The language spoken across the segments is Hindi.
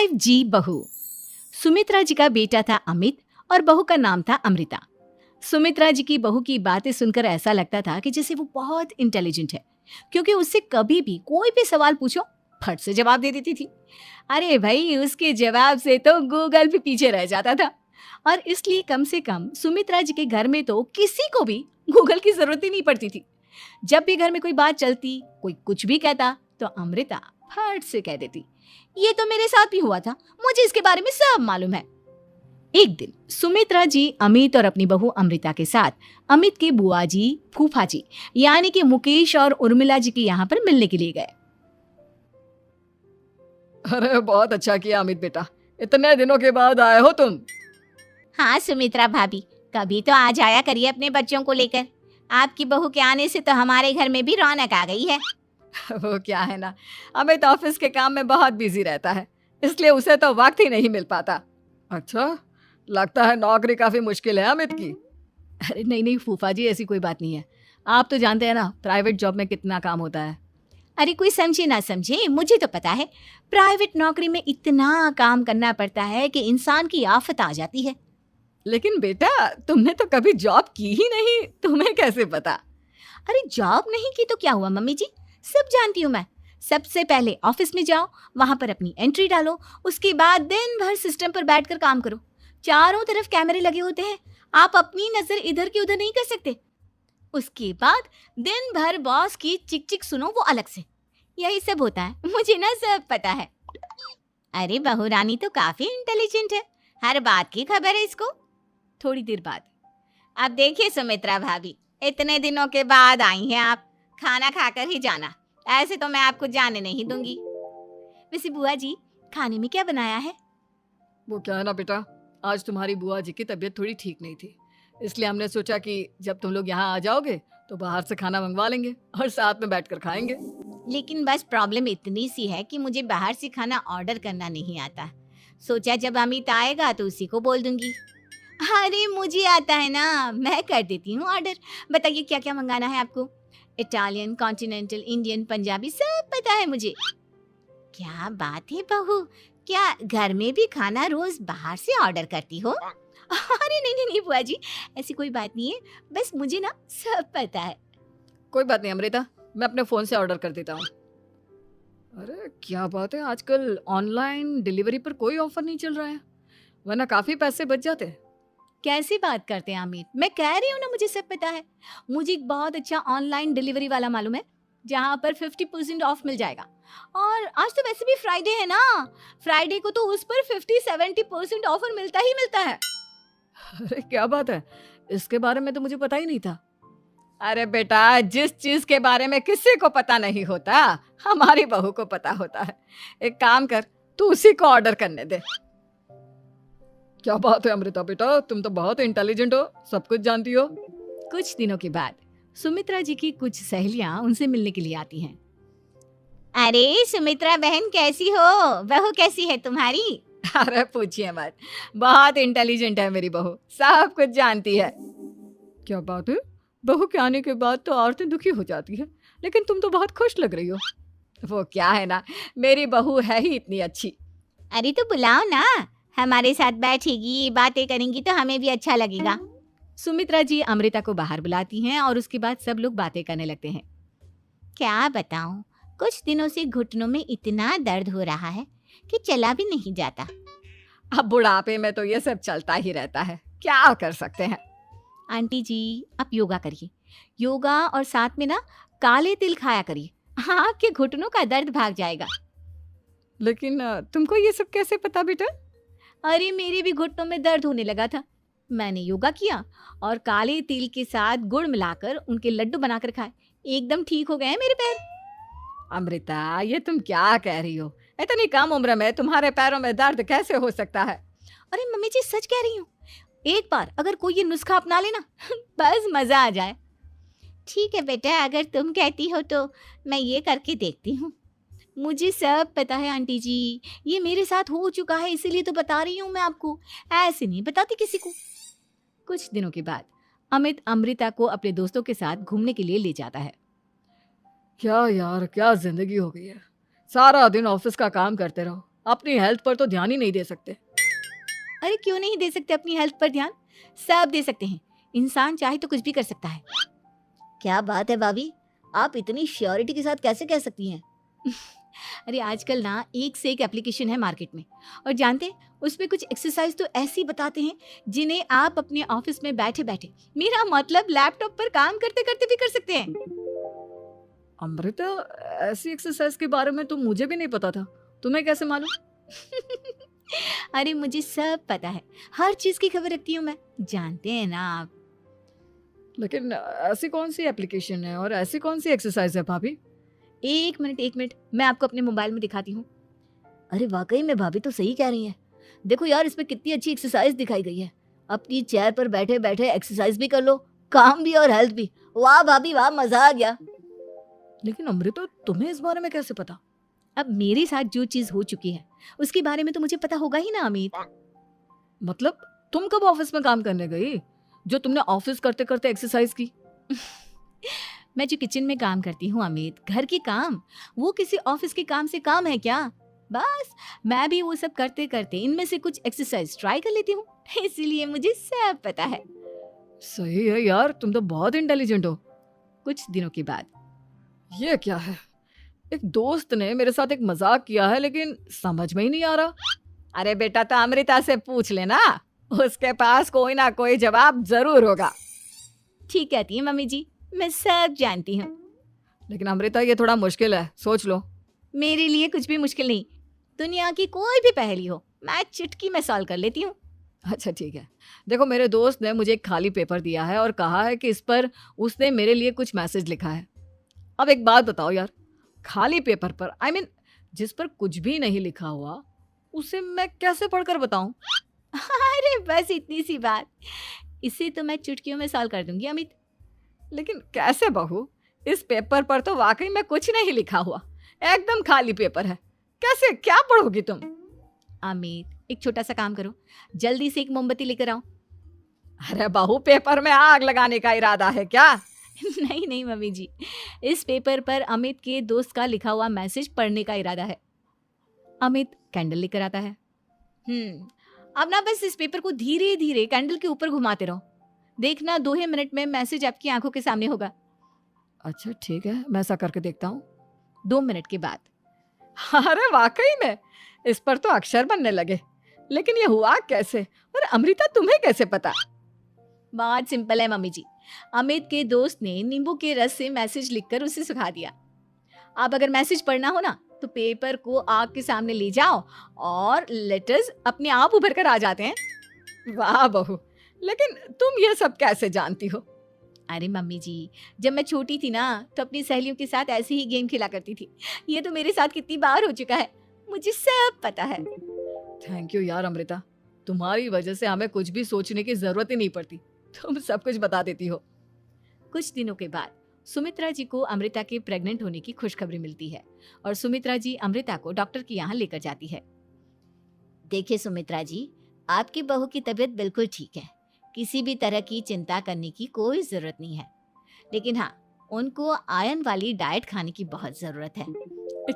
5G बहू। सुमित्रा जी का बेटा था अमित और बहू का नाम था अमृता। सुमित्रा जी की बहू की बातें सुनकर ऐसा लगता था कि जैसे वो बहुत इंटेलिजेंट है, क्योंकि उससे कभी भी कोई भी सवाल पूछो फट से जवाब दे देती थी। अरे भाई, उसके जवाब से तो गूगल भी पीछे रह जाता था। और इसलिए कम से कम सुमित्रा जी के घर में तो किसी को भी गूगल की जरूरत ही नहीं पड़ती थी। जब भी घर में कोई बात चलती, कोई कुछ भी कहता, तो अमृता फट से कह देती, ये तो मेरे साथ भी हुआ था, मुझे इसके बारे में सब मालूम है। एक दिन सुमित्रा जी अमित और अपनी बहू अमृता के साथ अमित के बुआ जी, फूफा जी यानी कि मुकेश और उर्मिला जी के यहाँ पर मिलने के लिए गए। अरे बहुत अच्छा किया अमित बेटा, इतने दिनों के बाद आए हो तुम। हाँ सुमित्रा भाभी, कभी तो आ जाया करिए अपने बच्चों को लेकर। आपकी बहू के आने से तो हमारे घर में भी रौनक आ गई है। वो क्या है ना, अमित ऑफिस के काम में बहुत बिजी रहता है, इसलिए उसे तो वक्त ही नहीं मिल पाता। अच्छा, लगता है नौकरी काफी मुश्किल है अमित की। अरे नहीं नहीं फूफा जी, ऐसी कोई बात नहीं है। आप तो जानते हैं ना प्राइवेट जॉब में कितना काम होता है। अरे कोई समझे ना समझे, मुझे तो पता है प्राइवेट नौकरी में इतना काम करना पड़ता है कि इंसान की आफत आ जाती है। लेकिन बेटा, तुमने तो कभी जॉब की ही नहीं, तुम्हें कैसे पता? अरे जॉब नहीं की तो क्या हुआ मम्मी जी, सब जानती हूँ मैं। सबसे पहले ऑफिस में जाओ, वहां पर अपनी एंट्री डालो, उसके बाद दिन भर सिस्टम पर बैठकर काम करो। चारों तरफ कैमरे लगे होते हैं, आप अपनी नजर इधर की उधर नहीं कर सकते। उसके बाद दिन भर बॉस की चिक चिक सुनो, वो अलग से। यही सब होता है, मुझे ना सब पता है। अरे बहू रानी तो काफी इंटेलिजेंट है, हर बात की खबर है इसको। थोड़ी देर बाद अब देखिए सुमित्रा भाभी, इतने दिनों के बाद आई हैं आप, खाना खाकर ही जाना, ऐसे तो मैं आपको जाने नहीं दूंगी। वैसे बुआ जी, खाने में क्या बनाया है? वो क्या है ना बेटा, आज तुम्हारी बुआ जी की तबीयत थोड़ी ठीक नहीं थी, इसलिए हमने सोचा कि जब तुम लोग यहाँ आ जाओगे तो बाहर से खाना मंगवा लेंगे और साथ में बैठकर खाएंगे। लेकिन बस प्रॉब्लम इतनी सी है कि मुझे बाहर से खाना ऑर्डर करना नहीं आता। सोचा जब अमित आएगा तो उसी को बोल दूंगी। अरे मुझे आता है ना, मैं कर देती हूँ ऑर्डर। बताइए क्या क्या मंगाना है आपको? इटालियन, कॉन्टिनेंटल, इंडियन, पंजाबी सब पता है मुझे। क्या बात है बहू, क्या घर में भी खाना रोज बाहर से ऑर्डर करती हो? अरे नहीं नहीं नहीं बुआ जी, ऐसी कोई बात नहीं है, बस मुझे ना सब पता है। कोई बात नहीं अमृता, मैं अपने फोन से ऑर्डर कर देता हूँ। अरे क्या बात है, आजकल ऑनलाइन डिलीवरी पर कोई ऑफर नहीं चल रहा है, वरना काफी पैसे बच जाते हैं। कैसी बात करते हैं अमित, मैं कह रही हूँ ना मुझे सब पता है। मुझे एक बहुत अच्छा ऑनलाइन डिलीवरी वाला मालूम है, जहाँ पर 50% ऑफ मिल जाएगा। और आज तो वैसे भी फ्राइडे है ना, फ्राइडे को तो उस पर 50-70% ऑफर मिलता ही मिलता है। अरे क्या बात है, इसके बारे में तो मुझे पता ही नहीं था। अरे बेटा, जिस चीज के बारे में किसी को पता नहीं होता, हमारी बहू को पता होता है। एक काम कर, तू उसी को ऑर्डर करने दे। क्या बात है अमृता बेटा, तुम तो बहुत इंटेलिजेंट हो, सब कुछ जानती हो। कुछ दिनों के बाद सुमित्रा जी की कुछ सहेलियां उनसे मिलने के लिए आती हैं। अरे सुमित्रा बहन कैसी हो, बहू कैसी है तुम्हारी? अरे पूछिए मत, बहुत इंटेलिजेंट है मेरी बहू, सब कुछ जानती है। क्या बात है, बहू के आने के बाद तो औरतें दुखी हो जाती है, लेकिन तुम तो बहुत खुश लग रही हो। वो क्या है ना, मेरी बहू है ही इतनी अच्छी। अरे तो बुलाओ ना, हमारे साथ बैठेगी, बातें करेंगी तो हमें भी अच्छा लगेगा। सुमित्रा जी अमृता को बाहर बुलाती हैं और उसके बाद सब लोग बातें करने लगते हैं। क्या बताऊं, कुछ दिनों से घुटनों में इतना दर्द हो रहा है कि चला भी नहीं जाता। अब बुढ़ापे में तो ये सब चलता ही रहता है, क्या कर सकते हैं। आंटी जी, आप योगा करिए, योगा और साथ में ना काले तिल खाया करिए, आपके घुटनों का दर्द भाग जाएगा। लेकिन तुमको ये सब कैसे पता बेटा? अरे मेरे भी घुटनों में दर्द होने लगा था, मैंने योगा किया और काले तिल के साथ गुड़ मिलाकर उनके लड्डू बनाकर खाए, एकदम ठीक हो गए हैं मेरे पैर। अमृता, ये तुम क्या कह रही हो? इतनी कम उम्र में तुम्हारे पैरों में दर्द कैसे हो सकता है? अरे मम्मी जी सच कह रही हूँ, एक बार अगर कोई ये नुस्खा अपना लेना बस मजा आ जाए। ठीक है बेटा, अगर तुम कहती हो तो मैं ये करके देखती हूँ। मुझे सब पता है आंटी जी, ये मेरे साथ हो चुका है, इसीलिए तो बता रही हूँ मैं आपको, ऐसे नहीं बताती किसी को। कुछ दिनों के बाद अमित अमृता को अपने दोस्तों के साथ घूमने के लिए ले जाता है। क्या यार, क्या जिंदगी हो गई है, सारा दिन ऑफिस का काम करते रहो, अपनी हेल्थ पर तो ध्यान ही नहीं दे सकते। अरे क्यों नहीं दे सकते अपनी हेल्थ पर ध्यान? सब दे सकते हैं। इंसान चाहे तो कुछ भी कर सकता है। क्या बात है भाभी, आप इतनी श्योरिटी के साथ कैसे कह सकती हैं? अरे आजकल ना एक से एक एप्लीकेशन है मार्केट में, और जानते हैं उसमें कुछ एक्सरसाइज तो ऐसी बताते हैं जिन्हें आप अपने ऑफिस में बैठे बैठे, मेरा मतलब लैपटॉप पर काम करते करते भी कर सकते हैं। अमृता, ऐसी एक्सरसाइज के बारे में तो मुझे भी नहीं पता था, तुम्हें कैसे मालूम? अरे मुझे सब पता है, हर चीज की खबर रखती हूँ मैं, जानते हैं ना आप। लेकिन ऐसी कौन सी एप्लीकेशन है और ऐसी कौन सी एक्सरसाइज है भाभी? एक मिनट, मैं आपको अपने मोबाइल में दिखाती हूँ। अरे वाकई में भाभी तो सही कह रही हैं। देखो यार, इसमें कितनी अच्छी एक्सरसाइज दिखाई गई है। अपनी चेयर पर बैठे बैठे एक्सरसाइज भी कर लो, काम भी और हेल्थ भी। वाह भाभी वाह, मजा आ गया। लेकिन अमृता, तुम्हें इस बारे में कैसे पता? अब मेरे साथ जो चीज हो चुकी है उसके बारे में तो मुझे पता होगा ही ना अमित। मतलब तुम कब ऑफिस में काम करने गई जो तुमने ऑफिस करते करते एक्सरसाइज की? मैं जो किचन में काम करती हूँ अमित, घर के काम, वो किसी ऑफिस के काम से काम है क्या? बस मैं भी वो सब करते करते इनमें से कुछ एक्सरसाइज ट्राई कर लेती हूँ, इसीलिए मुझे सब पता है। सही है यार, तुम तो बहुत इंटेलिजेंट हो। कुछ दिनों के बाद ये क्या है? एक दोस्त ने मेरे साथ एक मजाक किया है, लेकिन समझ में ही नहीं आ रहा। अरे बेटा, तो अमृता से पूछ लेना, उसके पास कोई ना कोई जवाब जरूर होगा। ठीक कहती है मम्मी जी, मैं सब जानती हूँ। लेकिन अमृता, ये थोड़ा मुश्किल है, सोच लो। मेरे लिए कुछ भी मुश्किल नहीं, दुनिया की कोई भी पहेली हो मैं चुटकी में सॉल्व कर लेती हूँ। अच्छा ठीक है, देखो मेरे दोस्त ने मुझे एक खाली पेपर दिया है और कहा है कि इस पर उसने मेरे लिए कुछ मैसेज लिखा है। अब एक बात बताओ यार, खाली पेपर पर, आई मीन जिस पर कुछ भी नहीं लिखा हुआ, उसे मैं कैसे पढ़कर बताऊं? अरे बस इतनी सी बात, इसे तो मैं चुटकियों में सॉल्व कर दूंगी अमित। लेकिन कैसे बहू? इस पेपर पर तो वाकई में कुछ नहीं लिखा हुआ, एकदम खाली पेपर है। कैसे, क्या पढ़ोगी तुम? अमित, एक छोटा सा काम करो, जल्दी से एक मोमबत्ती लेकर आओ। अरे बहू, पेपर में आग लगाने का इरादा है क्या? नहीं नहीं मम्मी जी, इस पेपर पर अमित के दोस्त का लिखा हुआ मैसेज पढ़ने का इरादा है। अमित कैंडल लेकर आता है। अब ना बस इस पेपर को धीरे धीरे कैंडल के ऊपर घुमाते रहो, देखना 2 ही मिनट में मैसेज आपकी आंखों के सामने होगा। अच्छा ठीक है, मैं ऐसा करके देखता हूँ। 2 मिनट के बाद। अरे वाकई में इस पर तो अक्षर बनने लगे, लेकिन ये हुआ कैसे? और अमृता, तुम्हें कैसे पता? बहुत सिंपल है मम्मी जी, अमित के दोस्त ने नींबू के रस से मैसेज लिखकर उसे सुखा दिया। आप अगर मैसेज पढ़ना हो ना तो पेपर को आग के सामने ले जाओ और लेटर्स अपने आप उभर कर आ जाते हैं। वाह बहू, लेकिन तुम ये सब कैसे जानती हो? अरे मम्मी जी, जब मैं छोटी थी ना तो अपनी सहेलियों के साथ ऐसे ही गेम खेला करती थी। ये तो मेरे साथ कितनी बार हो चुका है, मुझे सब पता है। थैंक यू यार अमृता, तुम्हारी वजह से हमें कुछ भी सोचने की जरूरत ही नहीं पड़ती, तुम सब कुछ बता देती हो। कुछ दिनों के बाद सुमित्रा जी को अमृता के प्रेग्नेंट होने की खुशखबरी मिलती है और सुमित्रा जी अमृता को डॉक्टर के यहाँ लेकर जाती है। देखिए सुमित्रा जी, आपकी बहू की तबीयत बिल्कुल ठीक है, किसी भी तरह की चिंता करने की कोई जरूरत नहीं है, लेकिन हाँ, उनको आयरन वाली डाइट खाने की बहुत जरूरत है।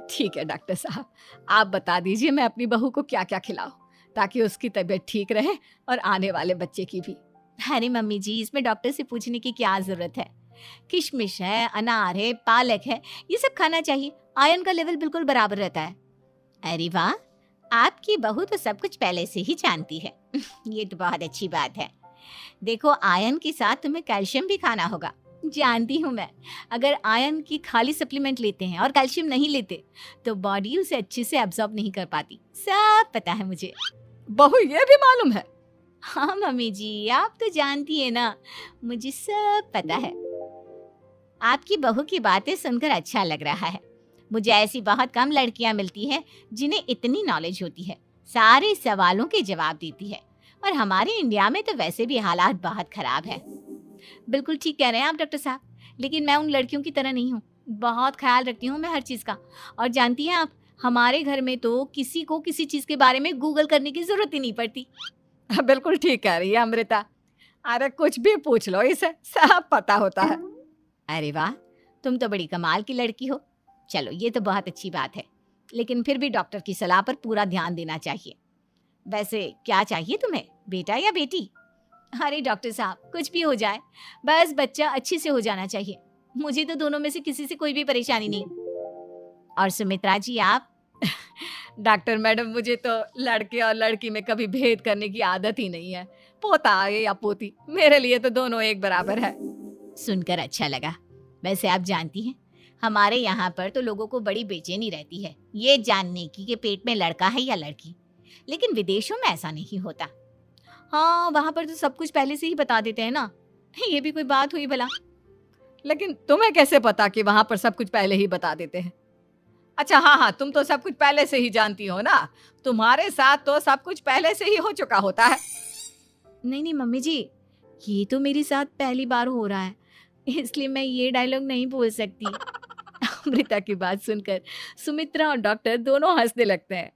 ठीक है डॉक्टर साहब, आप बता दीजिए मैं अपनी बहू को क्या क्या खिलाऊं ताकि उसकी तबीयत ठीक रहे और आने वाले बच्चे की भी। अरे मम्मी जी, इसमें डॉक्टर से पूछने की क्या जरूरत है, किशमिश है, अनार है, पालक है, ये सब खाना चाहिए, आयरन का लेवल बिल्कुल बराबर रहता है। अरे वाह, आपकी बहू तो सब कुछ पहले से ही जानती है। ये तो बहुत अच्छी बात है। देखो, आयरन के साथ तुम्हें कैल्शियम भी खाना होगा। जानती हूँ मैं, अगर आयरन की खाली सप्लीमेंट लेते हैं और कैल्शियम नहीं लेते तो बॉडी उसे अच्छे से एब्जॉर्ब नहीं कर पाती, सब पता है मुझे। बहू, ये भी मालूम है? हाँ मम्मी जी, आप तो जानती है ना, मुझे सब पता है। आपकी बहू की बातें सुनकर अच्छा लग रहा है। मुझे ऐसी बहुत कम लड़कियां मिलती हैं जिन्हें इतनी नॉलेज होती है, सारे सवालों के जवाब देती है, और हमारे इंडिया में तो वैसे भी हालात बहुत खराब है। बिल्कुल ठीक कह रहे हैं आप डॉक्टर साहब, लेकिन मैं उन लड़कियों की तरह नहीं हूँ, बहुत ख्याल रखती हूँ मैं हर चीज़ का। और जानती हैं आप, हमारे घर में तो किसी को किसी चीज़ के बारे में गूगल करने की जरूरत ही नहीं पड़ती। बिल्कुल ठीक कह रही है अमृता, अरे कुछ भी पूछ लो, इसे सब पता होता है। अरे वाह, तुम तो बड़ी कमाल की लड़की हो। चलो, ये तो बहुत अच्छी बात है। लेकिन फिर भी डॉक्टर की सलाह पर पूरा ध्यान देना चाहिए। वैसे क्या चाहिए तुम्हें, बेटा या बेटी? अरे डॉक्टर साहब, कुछ भी हो जाए, बस बच्चा अच्छे से हो जाना चाहिए। मुझे तो दोनों में से किसी से कोई भी परेशानी नहीं। और सुमित्रा जी आप? डॉक्टर मैडम, मुझे तो लड़के और लड़की में कभी भेद करने की आदत ही नहीं है। पोता आए या पोती, मेरे लिए तो दोनों एक बराबर है। सुनकर अच्छा लगा। वैसे आप जानती हैं, हमारे यहाँ पर तो लोगों को बड़ी बेचैनी रहती है ये जानने की कि पेट में लड़का है या लड़की, लेकिन विदेशों में ऐसा नहीं होता। हाँ, वहां पर तो सब कुछ पहले से ही बता देते हैं ना। ये भी कोई बात हुई भला? लेकिन तुम्हें कैसे पता कि वहां पर सब कुछ पहले ही बता देते हैं? अच्छा, हाँ हाँ, तुम तो सब कुछ पहले से ही जानती हो ना। तुम्हारे साथ तो सब कुछ पहले से ही हो चुका होता है। नहीं नहीं मम्मी जी, ये तो मेरे साथ पहली बार हो रहा है, इसलिए मैं ये डायलॉग नहीं बोल सकती। अमृता की बात सुनकर सुमित्रा और डॉक्टर दोनों हंसने लगते हैं।